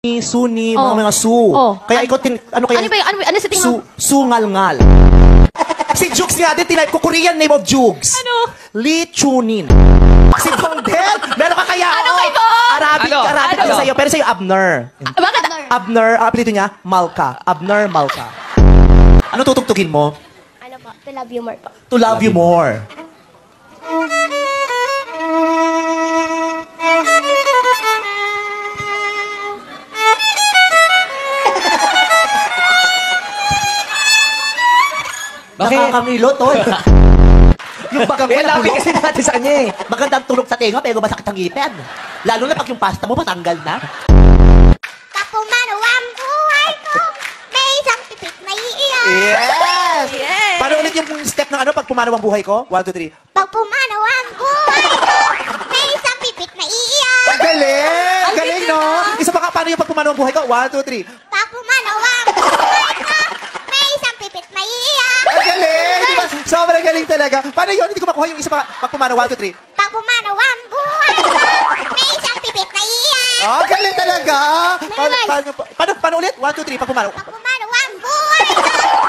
Suni, Oh. mga su. Oh. Kaya ikaw, ano kaya? Ano ba yun? Ano sa tingin mo? Sungal-ngal. Si Jugs nga din, tinayip ko, Korean name of Jugs. Ano? Lee Chunin. Si Bongden, meron ka kaya? Ano oh, kay Bong? Arabic Ano? ano sa'yo, pero sa'yo, Abner. Bakit? Abner, ang apelyido niya, Malka. Abner Malka. Ano tutugtugin mo? Ano po? To love you more po. To love you more. Bakit? Nakakangilo, tol. Yung bagang Eh, ko labi natulog. kasi natin sa kanya eh. Magandang tulog sa tenga, pero masakit ang ngipin. Lalo na pag yung pasta mo matanggal na. Kapumano ang buhay ko, may isang pipit na iiyak. Yes! Yes! Paano ulit yung step ng ano pag pumanaw ang buhay ko? 1, 2, 3. Pag pumanaw ang buhay ko, may isang pipit na iiyak. Ang galing! Ang Galing, galing, no? no? Isa pa ka, paano yung pag pumanaw ang buhay ko? 1, 2, 3. Pag pumanaw ang buhay ko, may isang pipit na iiyak. Ang galing! Di ba? Sobrang galing talaga. Paano yun? Hindi ko makuha yung isa pa. Pag pumanaw, 1, 2, 3. Pag pumanaw ang buhay ko, may isang pipit na iiyak. Oh, galing talaga! Paano ulit? 1, 2, 3. Pag pumanaw. Pag pumanaw ang buhay ko,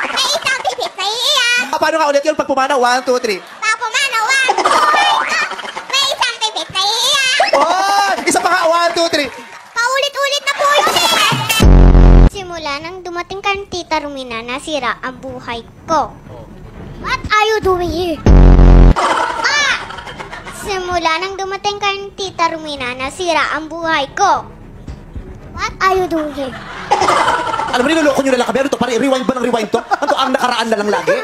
may isang pipit na iiyak. Paano nga ulit yun? Pag pumanaw, 1, 2, 3. Pag pumanaw ang buhay ko, may isang pipit na iiyak. Oh! Isa pa nga, 1, 2, 3. Paulit-ulit na po yun eh. Simula nang dumating kang Tita Rumina, nasira ang buhay ko. What are you doing here? Ah! Simula nang dumating kang Tita Rumina, nasira ang buhay ko. What are you doing here? Alam mo, niloloko nyo na lang kami. Ano to? Parang rewind ba ng rewind to? Ano to? Ang nakaraan na lang lagi?